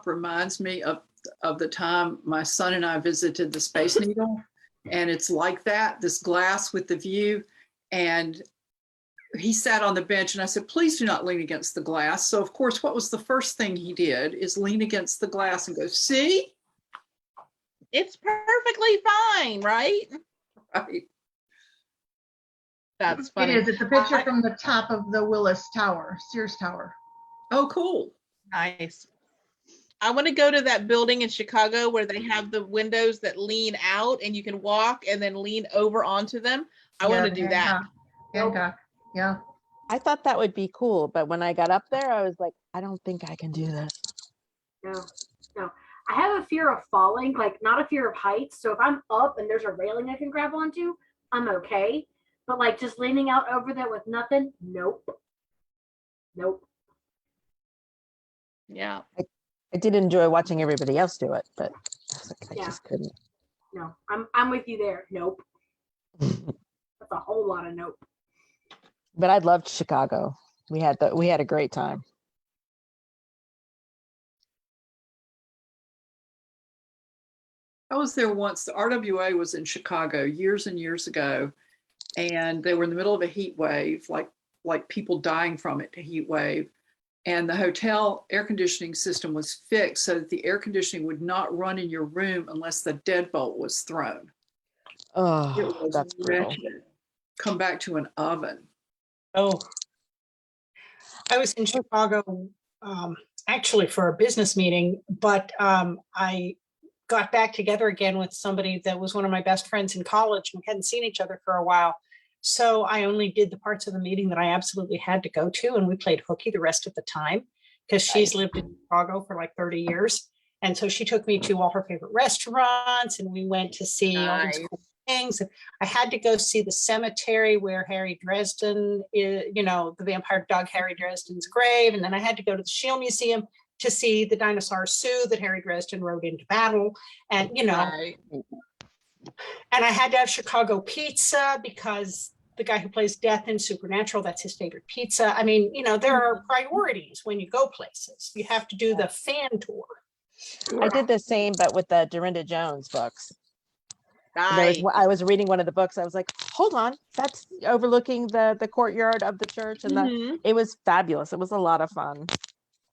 reminds me of the time my son and I visited the Space Needle, and it's like that, this glass with the view, and he sat on the bench and I said, please do not lean against the glass. So of course, what was the first thing he did is lean against the glass and go, see? It's perfectly fine, right? Right. That's funny. It is. It's a picture from the top of the Willis Tower, Sears Tower. Oh, cool. Nice. I want to go to that building in Chicago where they have the windows that lean out and you can walk and then lean over onto them. I want to do that. Hancock. Yeah. I thought that would be cool, but when I got up there, I was like, I don't think I can do this. No. I have a fear of falling, like not a fear of heights. So if I'm up and there's a railing I can grab onto, I'm okay. But like just leaning out over there with nothing, nope. Yeah. I did enjoy watching everybody else do it, but I was like, I just couldn't. No, I'm with you there. Nope. That's a whole lot of nope. But I loved Chicago. We had a great time. I was there once. The RWA was in Chicago years and years ago, and they were in the middle of a heat wave, like people dying from it, a heat wave. And the hotel air conditioning system was fixed so that the air conditioning would not run in your room unless the deadbolt was thrown. Oh, It was that's brutal. wretched. Come back to an oven. Oh, I was in Chicago actually for a business meeting, but I got back together again with somebody that was one of my best friends in college. We hadn't seen each other for a while. So I only did the parts of the meeting that I absolutely had to go to, and we played hooky the rest of the time because she's lived in Chicago for like 30 years. And so she took me to all her favorite restaurants, and we went to see all these cool things. And I had to go see the cemetery where Harry Dresden is, the vampire dog Harry Dresden's grave. And then I had to go to the Shield Museum to see the dinosaur Sue that Harry Dresden rode into battle. And, and I had to have Chicago pizza because the guy who plays Death in Supernatural, that's his favorite pizza. I mean, there are priorities when you go places. You have to do the fan tour. I did the same, but with the Dorinda Jones books. Nice. I was reading one of the books. I was like, hold on, that's overlooking the courtyard of the church. And it was fabulous. It was a lot of fun.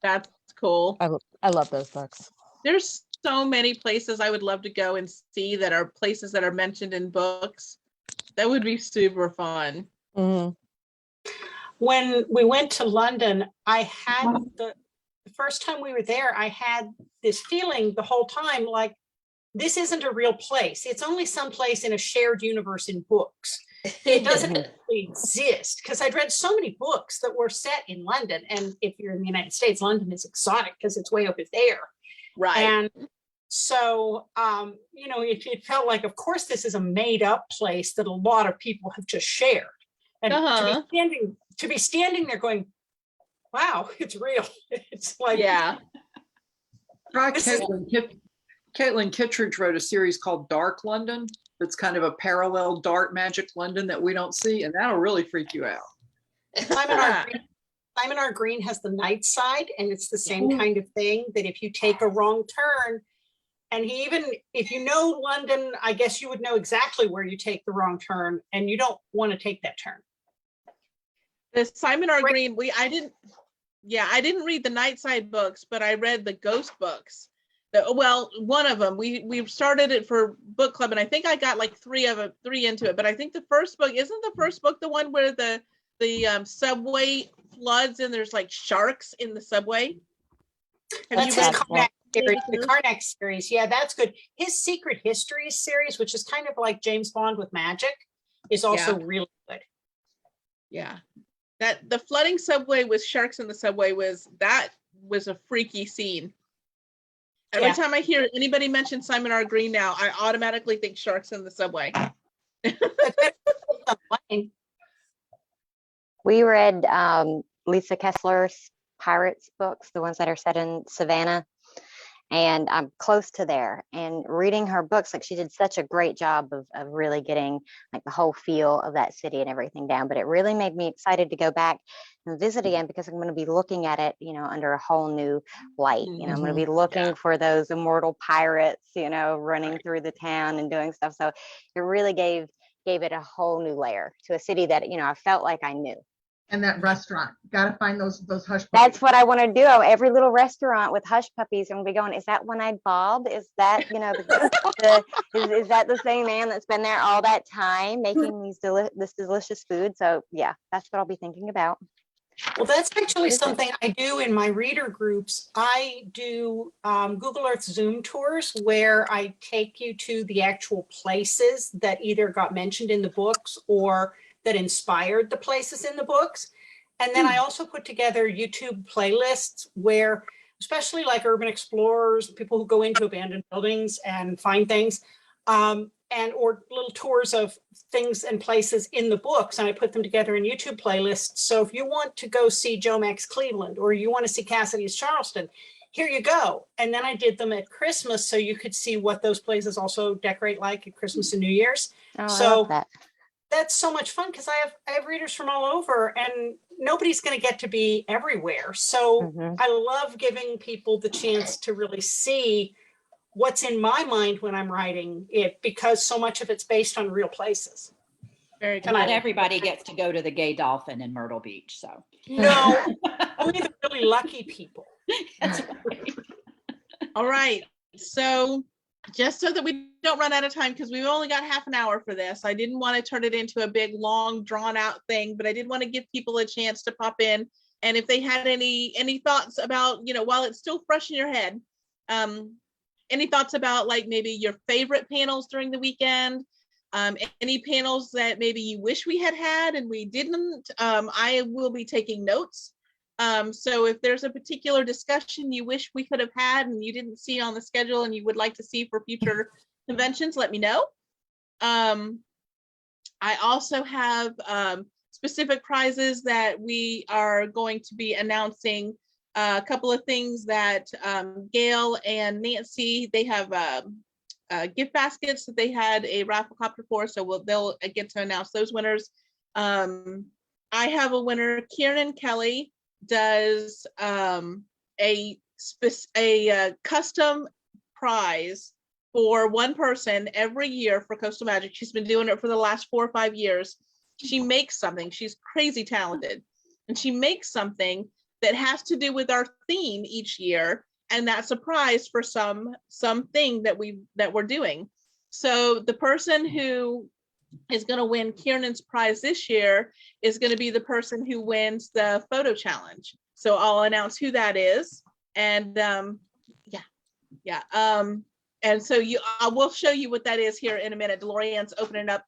That's cool. I love those books. There's so many places I would love to go and see that are places that are mentioned in books. That would be super fun. Mm-hmm. When we went to London, I had the first time we were there, I had this feeling the whole time like, this isn't a real place. It's only someplace in a shared universe in books. It doesn't actually exist, because I'd read so many books that were set in London. And if you're in the United States, London is exotic because it's way over there. Right. And so, it felt like, of course, this is a made up place that a lot of people have just shared. And to be standing there going, wow, it's real. It's like, yeah. Caitlin Kittredge wrote a series called Dark London. It's kind of a parallel dark magic London that we don't see, and that'll really freak you out. Simon R. Green has the night side, and it's the same kind of thing that if you take a wrong turn, and if you know London, I guess you would know exactly where you take the wrong turn, and you don't want to take that turn. The Simon R. Green, I didn't read the Nightside books, but I read the Ghost books. One of them, we started it for book club, and I think I got like three into it. But I think the first book, isn't the first book the one where the subway floods and there's like sharks in the subway? That's his Karnak series, the Karnak series. Yeah, that's good. His Secret Histories series, which is kind of like James Bond with magic, is also really good. Yeah, that the flooding subway with sharks in the subway was a freaky scene. Every time I hear anybody mention Simon R. Green now, I automatically think sharks in the subway. We read Lisa Kessler's Pirates books, the ones that are set in Savannah. and I'm close to there. And reading her books, like she did such a great job of really getting like the whole feel of that city and everything down. But it really made me excited to go back and visit again, because I'm going to be looking at it, under a whole new light. I'm going to be looking for those immortal pirates, running through the town and doing stuff. So it really gave it a whole new layer to a city that, I felt like I knew. And that restaurant, gotta find those hush puppies. That's what I want to do. Every little restaurant with hush puppies, and we'll be going, is that One-Eyed Bob? Is that, is that the same man that's been there all that time making this delicious food? So yeah, that's what I'll be thinking about. Well, that's actually something I do in my reader groups. I do Google Earth Zoom tours where I take you to the actual places that either got mentioned in the books or that inspired the places in the books. And then I also put together YouTube playlists where, especially like urban explorers, people who go into abandoned buildings and find things, or little tours of things and places in the books, and I put them together in YouTube playlists. So if you want to go see Joe Max Cleveland, or you want to see Cassidy's Charleston, here you go. And then I did them at Christmas, so you could see what those places also decorate like at Christmas and New Year's. Oh, So I love that. That's so much fun, because I have readers from all over, and nobody's going to get to be everywhere. So I love giving people the chance to really see what's in my mind when I'm writing it, because so much of it's based on real places. Very good. Not everybody gets to go to the Gay Dolphin in Myrtle Beach, so. No, only the really lucky people. That's right. All right. So just so that we don't run out of time, because we've only got half an hour for this, I didn't want to turn it into a big, long, drawn out thing, but I did want to give people a chance to pop in. And if they had any thoughts about, while it's still fresh in your head, any thoughts about like maybe your favorite panels during the weekend, any panels that maybe you wish we had had and we didn't, I will be taking notes. So if there's a particular discussion you wish we could have had and you didn't see on the schedule and you would like to see for future conventions, let me know. I also have specific prizes that we are going to be announcing. A couple of things that Gail and Nancy, they have gift baskets that they had a raffle copter for, so they'll get to announce those winners. I have a winner. Kieran Kelly does a custom prize for one person every year for Coastal Magic. She's been doing it for the last 4 or 5 years. She makes something. She's crazy talented, and she makes something that has to do with our theme each year, and that's a prize for something that we're doing. So the person who is going to win Kieran's prize this year is going to be the person who wins the photo challenge. So I'll announce who that is, and and so I will show you what that is here in a minute. DeLorean's opening up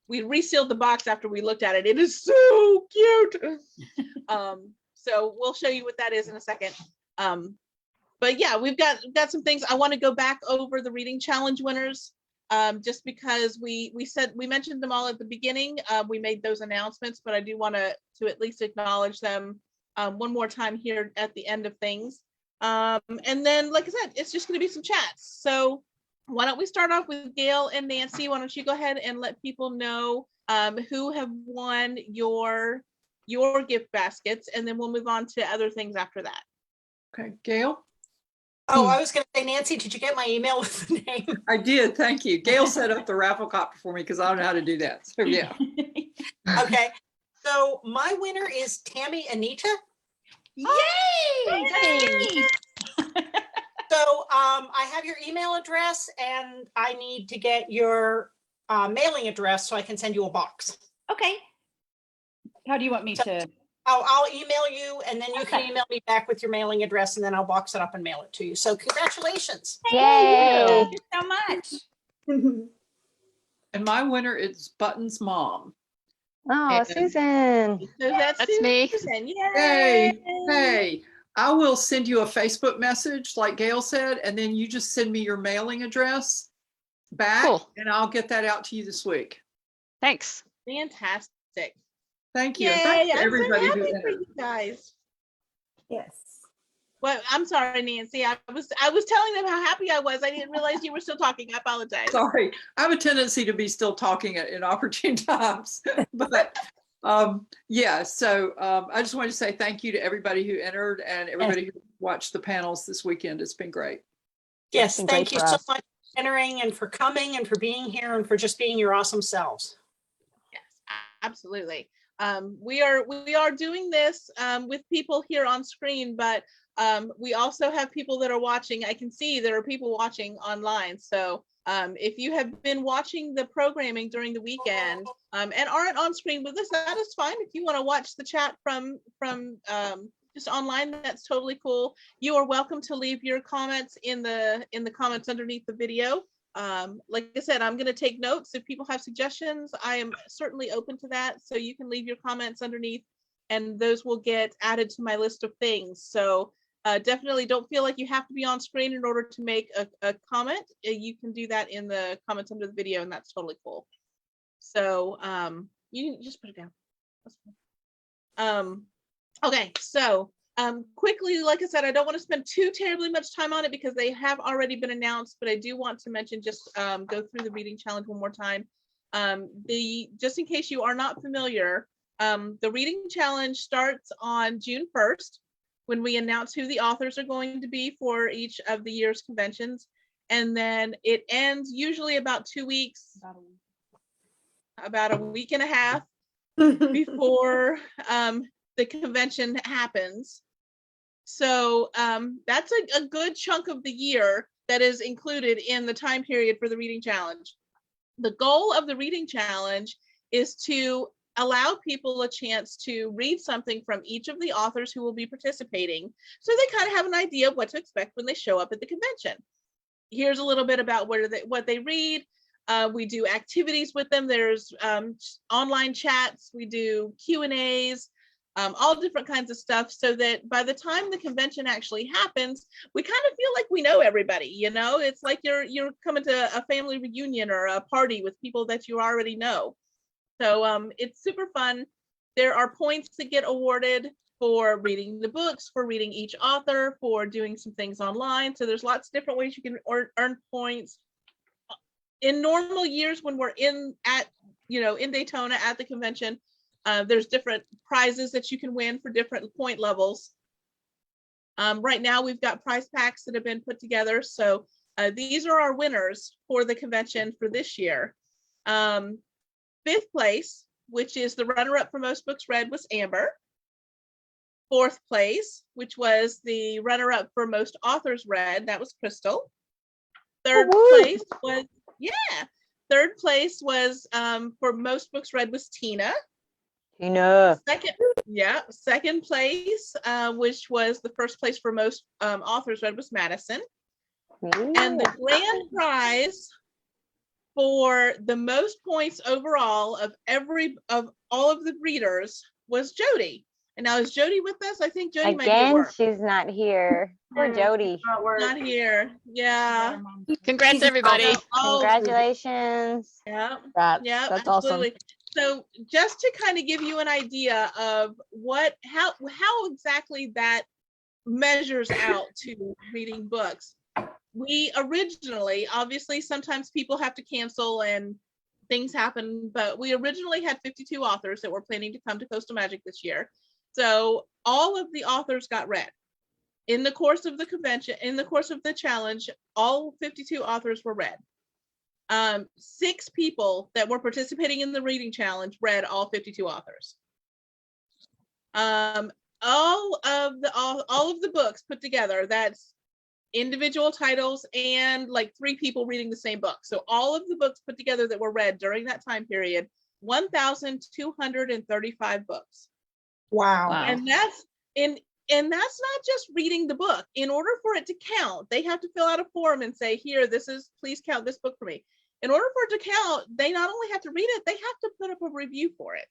we resealed the box after we looked at it. It is so cute. So we'll show you what that is in a second. But yeah, we've got some things. I want to go back over the reading challenge winners, just because we mentioned them all at the beginning. We made those announcements, but I do want to at least acknowledge them one more time here at the end of things. And then, like I said, it's just going to be some chats. So why don't we start off with Gail and Nancy? Why don't you go ahead and let people know who have won your gift baskets, and then we'll move on to other things after that. Okay, Gail? Oh, I was going to say, Nancy, did you get my email with the name? I did, thank you. Gail set up the raffle copter for me because I don't know how to do that. So yeah. Okay, so my winner is Tammy Anita. Yay! Yay! So I have your email address, and I need to get your mailing address so I can send you a box. Okay. How do you want me to? I'll email you, and then you can email me back with your mailing address, and then I'll box it up and mail it to you. So congratulations. Yay! Thank you so much. And my winner is Button's mom. Oh, And- Susan. So that's me. Susan. Yay! Hey, I will send you a Facebook message like Gail said, and then you just send me your mailing address back, Cool. and I'll get that out to you this week. Thanks. Fantastic. Thank you. Yay! Thank you, I'm so everybody who happy for entered. you guys. Yes. Well, I'm sorry, Nancy. I was telling them how happy I was. I didn't realize you were still talking. I apologize. Sorry, I have a tendency to be still talking at inopportune times, but yeah. So I just wanted to say thank you to everybody who entered and everybody who watched the panels this weekend. It's been great. Yes, been thank great you for so us. much for entering and for coming and for being here and for just being your awesome selves. Yes, absolutely. We are doing this with people here on screen, but we also have people that are watching. I can see there are people watching online. So if you have been watching the programming during the weekend and aren't on screen with us, that is fine. If you want to watch the chat from just online, that's totally cool. You are welcome to leave your comments in the comments underneath the video. Like I said, I'm going to take notes. If people have suggestions, I am certainly open to that. So you can leave your comments underneath and those will get added to my list of things. So definitely don't feel like you have to be on screen in order to make a comment. You can do that in the comments under the video and that's totally cool. So you can just put it down. That's fine. Okay, so quickly, like I said, I don't want to spend too terribly much time on it because they have already been announced, but I do want to mention, just go through the reading challenge one more time. Just in case you are not familiar, the reading challenge starts on June 1st when we announce who the authors are going to be for each of the year's conventions. And then it ends usually about 2 weeks, about a week and a half before the convention happens. So that's a good chunk of the year that is included in the time period for the reading challenge. The goal of the reading challenge is to allow people a chance to read something from each of the authors who will be participating, so they kind of have an idea of what to expect when they show up at the convention. Here's a little bit about what they read. We do activities with them. There's online chats. We do Q&As. All different kinds of stuff, so that by the time the convention actually happens, we kind of feel like we know everybody. You know, it's like you're coming to a family reunion or a party with people that you already know. So it's super fun. There are points that get awarded for reading the books, for reading each author, for doing some things online. So there's lots of different ways you can earn points. In normal years, when we're in Daytona at the convention, there's different prizes that you can win for different point levels. Right now, we've got prize packs that have been put together. So these are our winners for the convention for this year. 5th place, which is the runner-up for most books read, was Amber. 4th place, which was the runner-up for most authors read, that was Crystal. 3rd place was, third place was for most books read was Tina. Second place, which was the first place for most authors read, was Madison. And the grand prize for the most points overall of all of the readers was Jody. And now, is Jody with us? I think Jody might be at work. She's not here. Poor Jody. Not here. Yeah. Congrats, everybody. Congratulations. Yeah. That's absolutely. awesome. So just to kind of give you an idea of how exactly that measures out to reading books, we originally, obviously sometimes people have to cancel and things happen, but we originally had 52 authors that were planning to come to Coastal Magic this year. So all of the authors got read. In the course of the convention, in the course of the challenge, all 52 authors were read. 6 people that were participating in the reading challenge read all 52 authors. All of the books put together, that's individual titles and like 3 people reading the same book. So all of the books put together that were read during that time period, 1,235 books. Wow. And that's not just reading the book. In order for it to count, they have to fill out a form and say, here, please count this book for me. In order for it to count, they not only have to read it, they have to put up a review for it.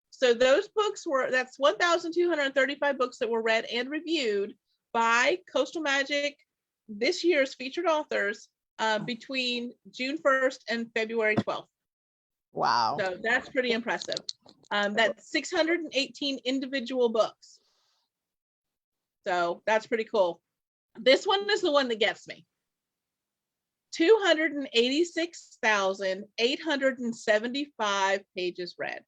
So those books that's 1,235 books that were read and reviewed by Coastal Magic, this year's featured authors, between June 1st and February 12th. Wow. So that's pretty impressive. That's 618 individual books. So that's pretty cool. This one is the one that gets me. 286,875 pages read.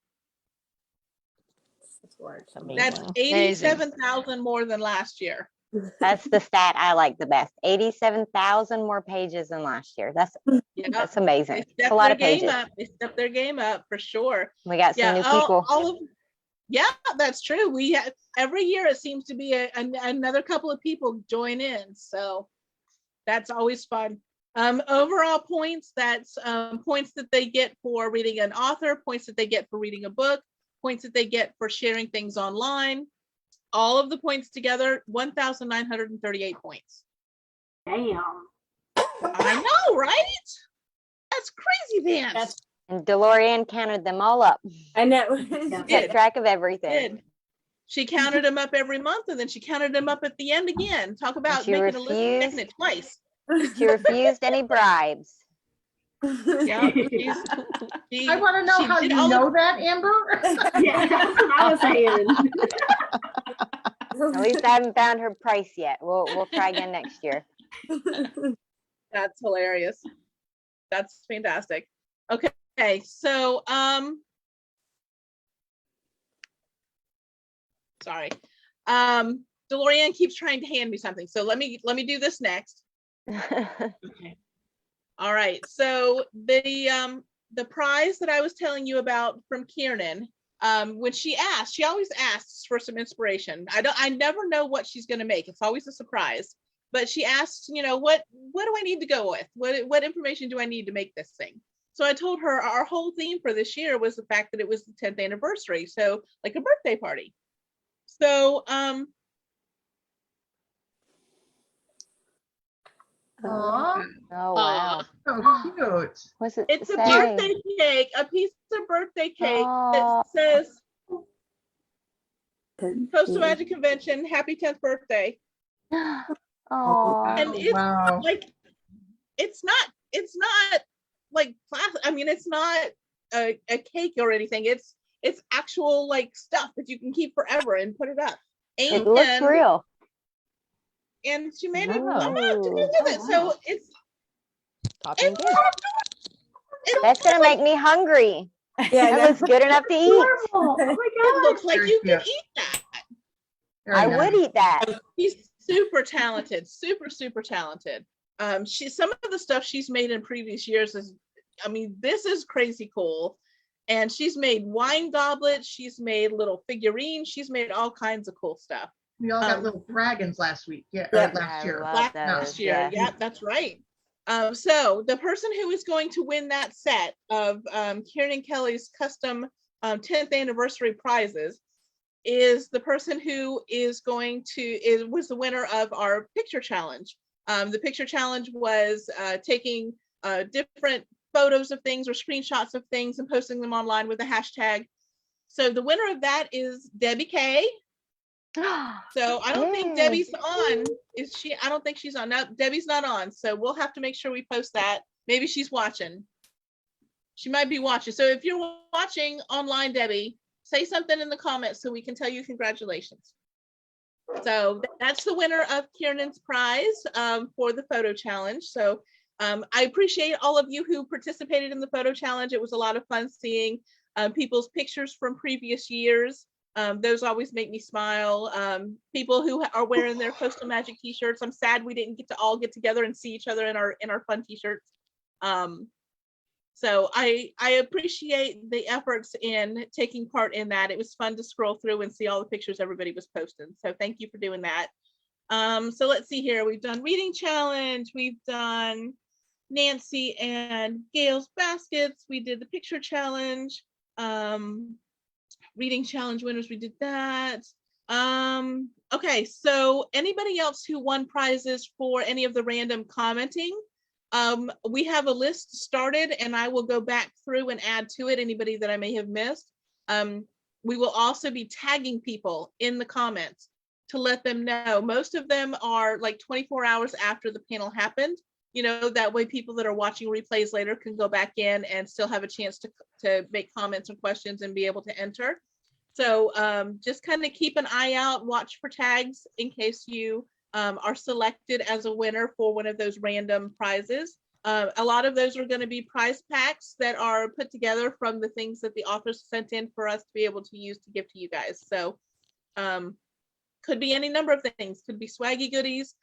That's Amazing. 87,000 more than last year. That's the stat I like the best. 87,000 more pages than last year. That's amazing. They It's stepped a lot their of pages. game up. They stepped their game up for sure. We got some new people. Yeah, that's true. We have every year it seems to be another couple of people join in. So that's always fun. Overall points, that's points that they get for reading an author, points that they get for reading a book, points that they get for sharing things online. All of the points together, 1,938 points. Damn. I know, right? That's crazy, Vance. And DeLorean counted them all up. I know. Kept track of everything. She counted them up every month, and then she counted them up at the end again. Talk about making a list and checking it twice. She refused any bribes. Yeah, I want to know how you know that, Amber. Yeah, that's what I was saying. At least I haven't found her price yet. We'll try again next year. That's hilarious. That's fantastic. Okay, so sorry. DeLorean keeps trying to hand me something, so let me do this next. Okay. All right. So the prize that I was telling you about from Kiernan, when she always asks for some inspiration. I never know what she's going to make. It's always a surprise. But she asks, you know, what do I need to go with? What information do I need to make this thing? So I told her our whole theme for this year was the fact that it was the 10th anniversary, so like a birthday party. So Aw, Oh wow. so cute. What's it it's a say? birthday cake, a piece of birthday cake Aw. that says Coastal Magic Convention, happy 10th birthday. Oh, And it's Wow. like it's not like plastic. I mean, it's not a cake or anything. It's actual like stuff that you can keep forever and put it up. And it looks real. And she made it. Oh. I'm gonna have to go with it. So it's Copy and paste. That's gonna make me hungry. Yeah, That looks good enough to eat. Adorable. Oh my it looks like Very you can cute. eat that. Very I nice. would eat that. She's super talented, super talented. Some of the stuff she's made in previous years is, I mean, this is crazy cool. And she's made wine goblets, she's made little figurines, she's made all kinds of cool stuff. We all got little dragons last week. Yeah, Yeah. last year. love Last those, year, yeah, that's right. So the person who is going to win that set of Kieran Kelly's custom 10th anniversary prizes is the person who was the winner of our picture challenge. The picture challenge was taking different photos of things or screenshots of things and posting them online with a hashtag. So the winner of that is Debbie K. So I don't think Yay. Debbie's on. Is she? I don't think she's on. No, Debbie's not on. So we'll have to make sure we post that. Maybe she's watching. She might be watching. So if you're watching online, Debbie, say something in the comments so we can tell you congratulations. So that's the winner of Kiernan's prize for the photo challenge. So I appreciate all of you who participated in the photo challenge. It was a lot of fun seeing people's pictures from previous years. Those always make me smile. People who are wearing their Coastal Magic t-shirts. I'm sad we didn't get to all get together and see each other in our fun t-shirts. So I appreciate the efforts in taking part in that. It was fun to scroll through and see all the pictures everybody was posting. So thank you for doing that. So let's see here. We've done reading challenge. We've done Nancy and Gail's baskets. We did the picture challenge. Reading challenge winners, we did that. Okay, so anybody else who won prizes for any of the random commenting, we have a list started and I will go back through and add to it anybody that I may have missed. We will also be tagging people in the comments to let them know. Most of them are like 24 hours after the panel happened. You know, that way people that are watching replays later can go back in and still have a chance to make comments and questions and be able to enter. So just kind of keep an eye out, watch for tags in case you are selected as a winner for one of those random prizes. A lot of those are going to be prize packs that are put together from the things that the authors sent in for us to be able to use to give to you guys. So could be any number of things. Could be swaggy goodies,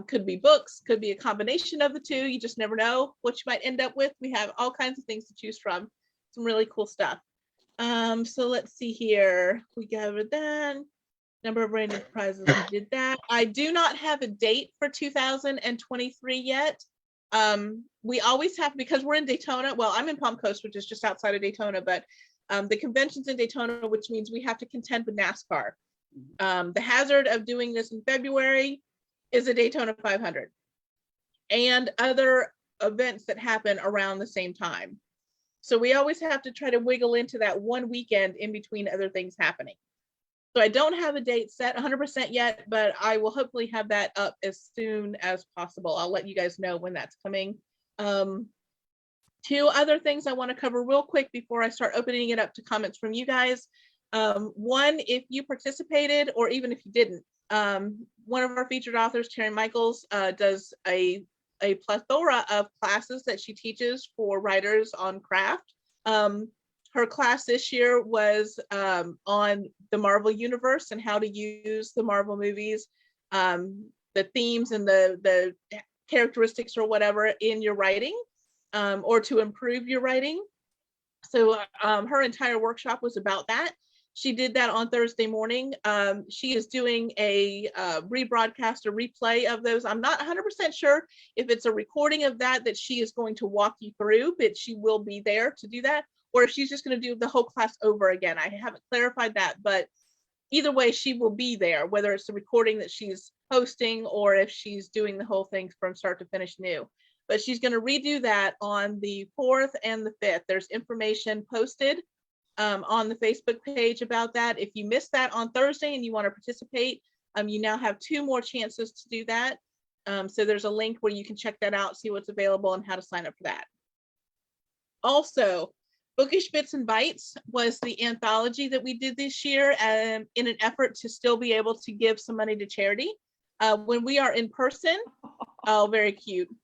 could be books, could be a combination of the two. You just never know what you might end up with. We have all kinds of things to choose from. Some really cool stuff. So let's see here. We covered that. Number of random prizes, we did that. I do not have a date for 2023 yet. We always have, because we're in Daytona. Well, I'm in Palm Coast, which is just outside of Daytona, but the convention's in Daytona, which means we have to contend with NASCAR. The hazard of doing this in February is a Daytona 500 and other events that happen around the same time. So we always have to try to wiggle into that one weekend in between other things happening. So I don't have a date set 100% yet, but I will hopefully have that up as soon as possible. I'll let you guys know when that's coming. Two other things I want to cover real quick before I start opening it up to comments from you guys. One, if you participated or even if you didn't, one of our featured authors, Terry Michaels, does a plethora of classes that she teaches for writers on craft. Her class this year was on the Marvel Universe and how to use the Marvel movies, the themes and the characteristics or whatever in your writing, or to improve your writing. So her entire workshop was about that. She did that on Thursday morning. She is doing a rebroadcast, a replay of those. I'm not 100% sure if it's a recording of that she is going to walk you through, but she will be there to do that, or if she's just going to do the whole class over again. I haven't clarified that, but either way, she will be there, whether it's the recording that she's hosting or if she's doing the whole thing from start to finish new. But she's going to redo that on the 4th and the 5th. There's information posted on the Facebook page about that. If you missed that on Thursday and you want to participate, you now have 2 more chances to do that. So there's a link where you can check that out, see what's available and how to sign up for that. Also, Bookish Bits and Bites was the anthology that we did this year in an effort to still be able to give some money to charity. When we are in person, oh, very cute.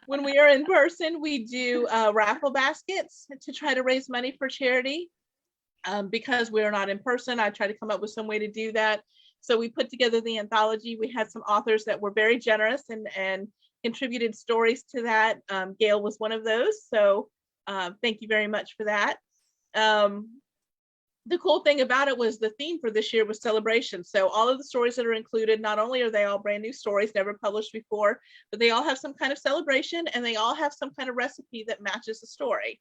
When we are in person, we do raffle baskets to try to raise money for charity. Because we're not in person, I try to come up with some way to do that. So we put together the anthology. We had some authors that were very generous and contributed stories to that. Gail was one of those. So thank you very much for that. The cool thing about it was the theme for this year was celebration. So all of the stories that are included, not only are they all brand new stories, never published before, but they all have some kind of celebration and they all have some kind of recipe that matches the story.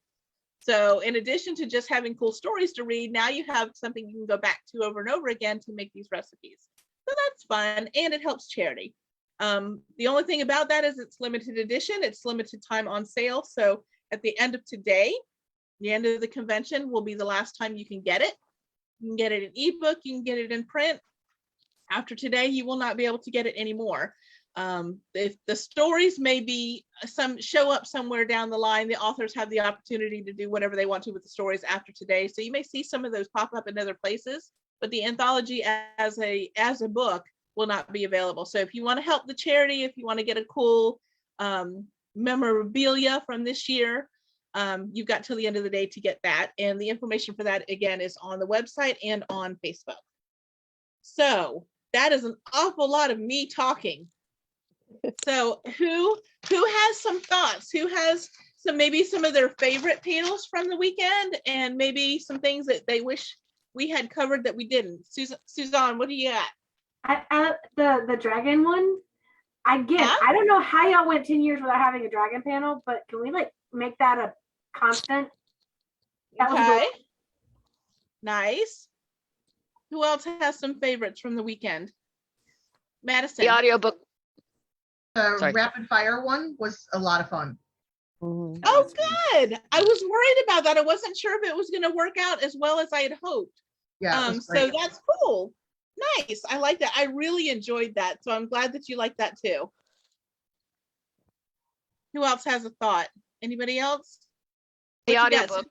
So in addition to just having cool stories to read, now you have something you can go back to over and over again to make these recipes. So that's fun and it helps charity. The only thing about that is it's limited edition. It's limited time on sale. So at the end of today, the end of the convention will be the last time you can get it. You can get it in ebook, you can get it in print. After today, you will not be able to get it anymore. If the stories may be show up somewhere down the line, the authors have the opportunity to do whatever they want to with the stories after today. So you may see some of those pop up in other places, but the anthology as a book will not be available. So if you want to help the charity, if you want to get a cool memorabilia from this year, you've got till the end of the day to get that. And the information for that, again, is on the website and on Facebook. So that is an awful lot of me talking. So who has some thoughts? Who has maybe some of their favorite panels from the weekend and maybe some things that they wish we had covered that we didn't? Suzanne, what do you got? The dragon one, I don't know how y'all went 10 years without having a dragon panel, but can we make that a constant? That okay. Nice. Who else has some favorites from the weekend? Madison. The audiobook. The rapid fire one was a lot of fun. Oh, good. I was worried about that. I wasn't sure if it was going to work out as well as I had hoped. Yeah. So that's cool. Nice. I like that. I really enjoyed that. So I'm glad that you like that too. Who else has a thought? Anybody else? The audiobook.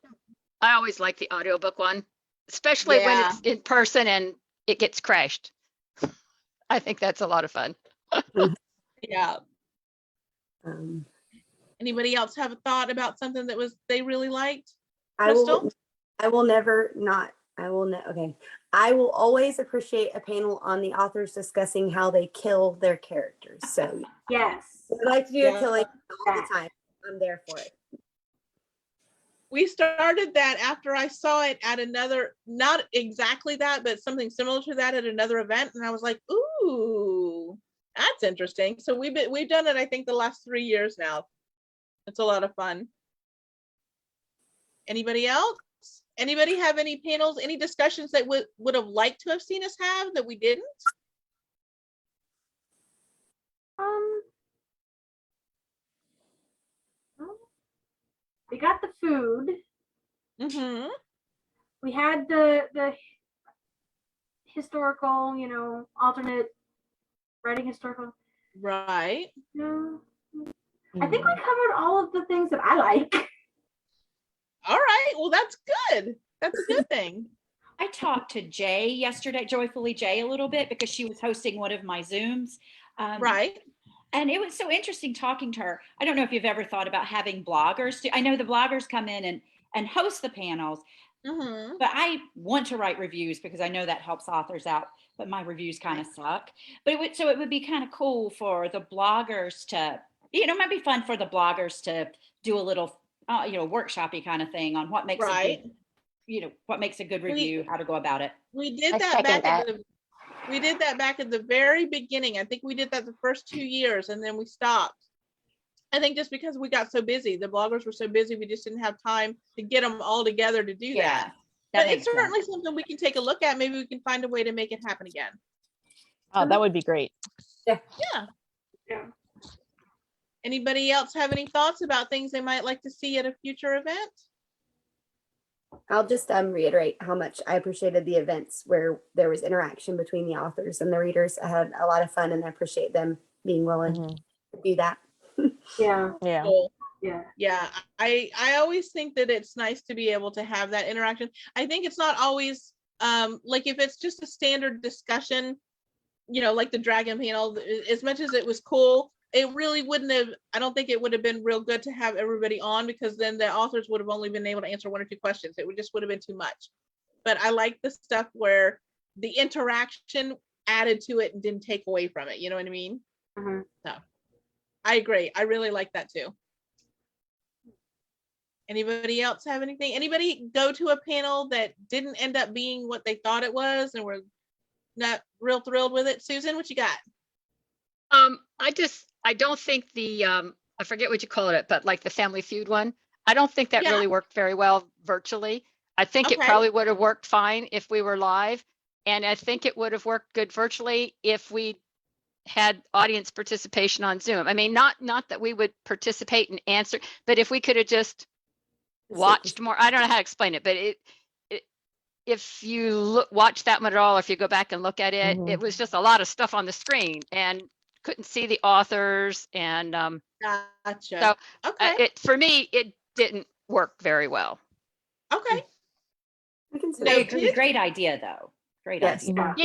I always like the audiobook one. especially when Yeah. it's in person and it gets crashed. I think that's a lot of fun. Yeah. Um, Anybody else have a thought about something that they really liked? I will. Crystal? I will never not. I will. Okay. I will always appreciate a panel on the authors discussing how they kill their characters. So Yes. I like to do Yeah. a killing all the time. I'm there for it. We started that after I saw it at another, not exactly that, but something similar to that at another event. And I was like, ooh, that's interesting. So we've done it, I think, the last 3 years now. It's a lot of fun. Anybody else? Anybody have any panels, any discussions that would have liked to have seen us have that we didn't? We got the food. Mm-hmm. We had the historical, alternate writing historical. Right. No. I think we covered all of the things that I like. All right. Well, that's good. That's a good thing. I talked to Jay yesterday, Joyfully Jay, a little bit because she was hosting one of my Zooms. Right. And it was so interesting talking to her. I don't know if you've ever thought about having bloggers. I know the bloggers come in and host the panels, Mm-hmm. but I want to write reviews because I know that helps authors out, but my reviews kind of suck. But it would be kind of cool for the bloggers to, it might be fun for the bloggers to do a little, workshopy kind of thing on what makes Right. what makes a good review, how to go about it. We did I that second back that. we did that back at the very beginning. I think we did that the first 2 years and then we stopped. I think just because we got so busy, the bloggers were so busy, we just didn't have time to get them all together to do that. But it's certainly something we can take a look at. Maybe we can find a way to make it happen again. Oh, that would be great. Yeah. Yeah. Anybody else have any thoughts about things they might like to see at a future event? I'll just reiterate how much I appreciated the events where there was interaction between the authors and the readers. I had a lot of fun and I appreciate them being willing to do that. Yeah. Yeah. Cool. Yeah. Yeah, I always think that it's nice to be able to have that interaction. I think it's not always like if it's just a standard discussion, like the dragon panel, as much as it was cool, it really wouldn't have, I don't think it would have been real good to have everybody on because then the authors would have only been able to answer 1 or 2 questions. It would have been too much. But I like the stuff where the interaction added to it and didn't take away from it. You know what I mean? Mhm. So I agree. I really like that too. Anybody else have anything? Anybody go to a panel that didn't end up being what they thought it was and were not real thrilled with it? Susan, what you got? I don't think I forget what you call it, but like the Family Feud one, I don't think that really worked very well virtually. I think it Okay. probably would have worked fine if we were live. And I think it would have worked good virtually if we had audience participation on Zoom. I mean, not that we would participate and answer, but if we could have just watched more, I don't know how to explain it, but if you watch that one at all, if you go back and look at it, it was just a lot of stuff on the screen and couldn't see the authors. And Gotcha. so Okay. for me, it didn't work very well. Okay. I agree. Great idea, though. Great idea.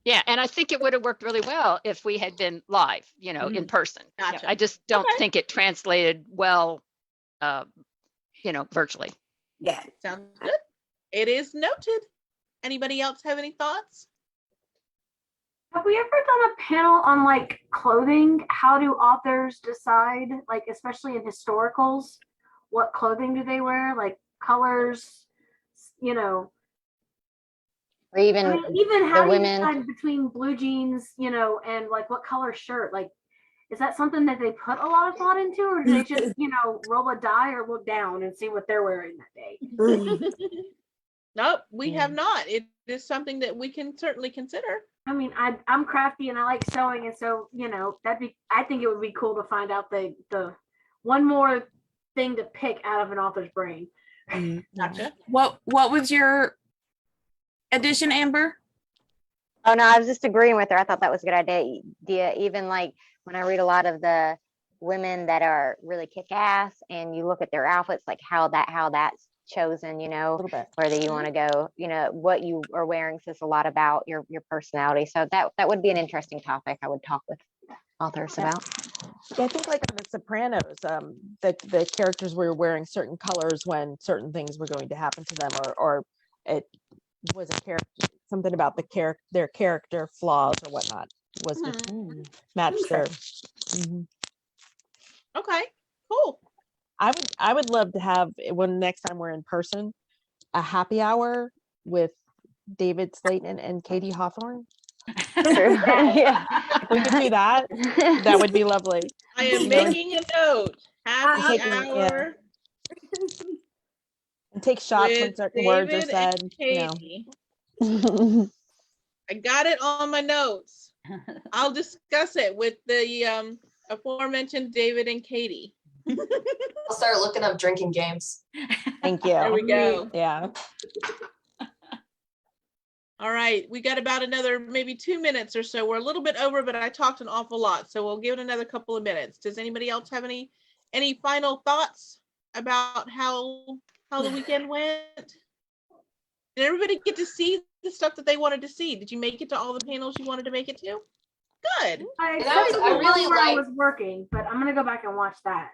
Yeah. And I think it would have worked really well if we had been live, in person. Gotcha. I just don't think it translated well, virtually. Yeah. Sounds good. It is noted. Anybody else have any thoughts? Have we ever done a panel on like clothing? How do authors decide, like especially in historicals, what clothing do they wear? Like colors, Or even even how the do you women. decide between blue jeans, and like what color shirt? Like, is that something that they put a lot of thought into, or do they just, roll a die or look down and see what they're wearing that day? Nope, we have not. It is something that we can certainly consider. I mean, I'm crafty and I like sewing, and so I think it would be cool to find out the one more thing to pick out of an author's brain. Gotcha. What was your addition, Amber? Oh no, I was just agreeing with her. I thought that was a good idea. Even like when I read a lot of the women that are really kick-ass and you look at their outfits, like how that's chosen, you A know, little bit. whether you want to go, you know, what you are wearing says a lot about your personality. So that would be an interesting topic I would talk with authors about. Yeah, I think like on The Sopranos, the characters were wearing certain colors when certain things were going to happen to them, or it was a character, something about their character flaws or whatnot was to match their. Mhm. Okay, cool. I would love to have when next time we're in person, a happy hour with David Slayton and Katie Hawthorne. Yeah. If we could do that, that would be lovely. I am You know, making a note. Happy taking- hour and take shots when with certain words are David said. and You know. Katie. I got it on my notes. I'll discuss it with the aforementioned David and Katie. I'll start looking up drinking games. Thank you. There we go. Yeah. All right, we got about another maybe 2 minutes or so. We're a little bit over, but I talked an awful lot, so we'll give it another couple of minutes. Does anybody else have any final thoughts about how the weekend went? Did everybody get to see the stuff that they wanted to see? Did you make it to all the panels you wanted to make it to? Good. I really was working, but I'm gonna go back and watch that.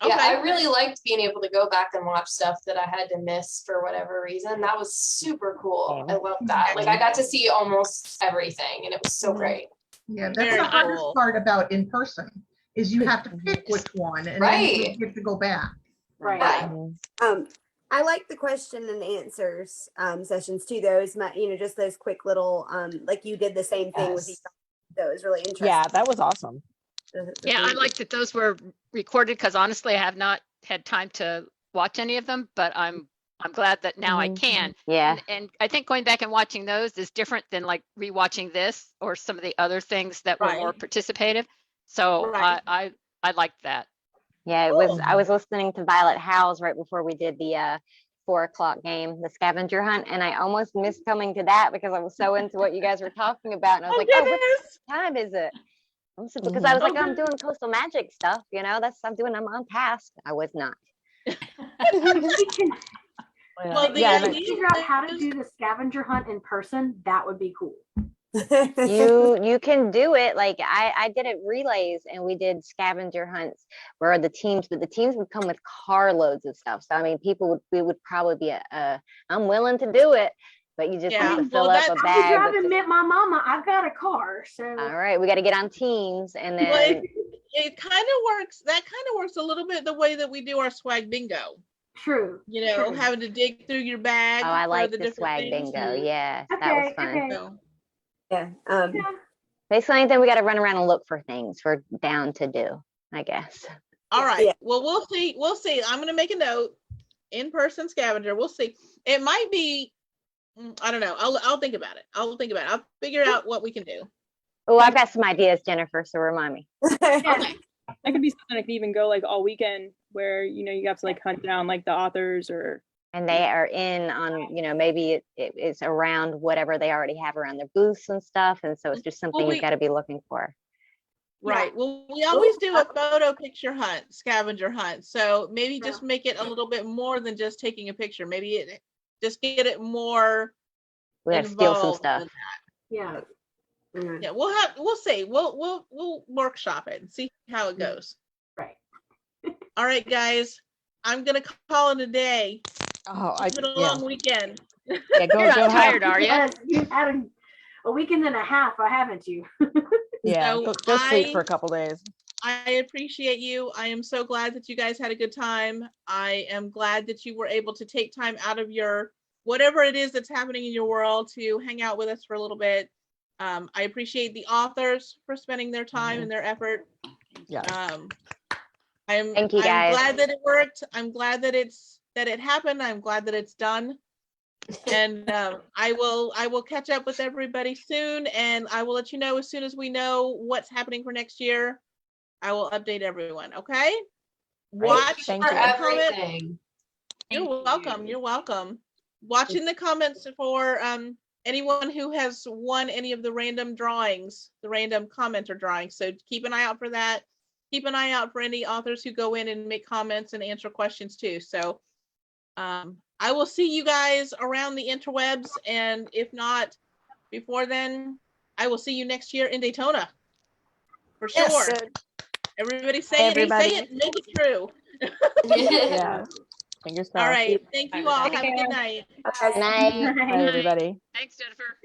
Yeah, Okay. I really liked being able to go back and watch stuff that I had to miss for whatever reason. That was super cool. I love that. Like I got to see almost everything and it was so great. Yeah, that's Very the hardest cool. part about in person is you have to pick which one and then you Right. get to go back. Right. I like the question and answers sessions too. Those, just those quick little, like you did the same thing with each other. That was really interesting. Yeah, that was awesome. Yeah, I like that those were recorded because honestly, I have not had time to watch any of them, but I'm glad that now I can. Yeah. And I think going back and watching those is different than like rewatching this or some of the other things that were more Right. participative. So Right. I liked that. Yeah, it was. I was listening to Violet Howes right before we did the 4 o'clock game, the scavenger hunt, and I almost missed coming to that because I was so into what you guys were talking about, and I was like, "Oh, what time is it?" Because I was like, "I'm doing coastal magic stuff, I'm on task." I was not. Well, if we figure out how to do the scavenger hunt in person, that would be cool. You can do it. Like I did it relays and we did scavenger hunts where the teams would come with carloads of stuff. So I mean we would probably be I'm willing to do it, but you just have to fill up a bag. I'll admit my mama, I've got a car. So all right, we got to get on teams and then it kind of works. That kind of works a little bit the way that we do our swag bingo. True. True. Having to dig through your bag. Oh, I like the the swag things. bingo. Yeah, that was fun. So, Yeah. Basically, anything we got to run around and look for things we're down to do, I guess. all right. Yeah. Well, we'll see. We'll see. I'm going to make a note. In-person scavenger. We'll see. It might be. I don't know. I'll think about it. I'll figure out what we can do. Oh, I've got some ideas, Jennifer. So remind me. Okay. That could be something that could even go like all weekend where, you have to like hunt down like the authors and they are in on, maybe it's around whatever they already have around their booths and stuff. And so it's just something you've got to be looking for. Right. Well, we always do a photo picture hunt, scavenger hunt. So maybe just make it a little bit more than just taking a picture. Maybe just get it more. We have to steal some stuff. Yeah. Yeah, we'll see. We'll workshop it and see how it goes. Right. All right, guys. I'm gonna call it a day. Oh, it's been a long weekend. Yeah, go tired, are you? Yes, you've had a weekend and a half, haven't you? Yeah, So go sleep for a couple days. I appreciate you. I am so glad that you guys had a good time. I am glad that you were able to take time out of your whatever it is that's happening in your world to hang out with us for a little bit. I appreciate the authors for spending their time and their effort. Yeah. Thank you, guys. I'm glad that it worked. I'm glad that it happened. I'm glad that it's done. And I will catch up with everybody soon, and I will let you know as soon as we know what's happening for next year. I will update everyone. Okay. Watch for everything. You're welcome. You're welcome. Watching the comments for anyone who has won any of the random drawings, the random commenter drawings. So keep an eye out for that. Keep an eye out for any authors who go in and make comments and answer questions too. So I will see you guys around the interwebs, and if not before then, I will see you next year in Daytona. For sure. Yes. Everybody say it, everybody. say it, make it true. Yeah. Fingers crossed. All right. Thank you all. Bye. Have a good night. Bye. Night. Bye, everybody. Thanks, Jennifer.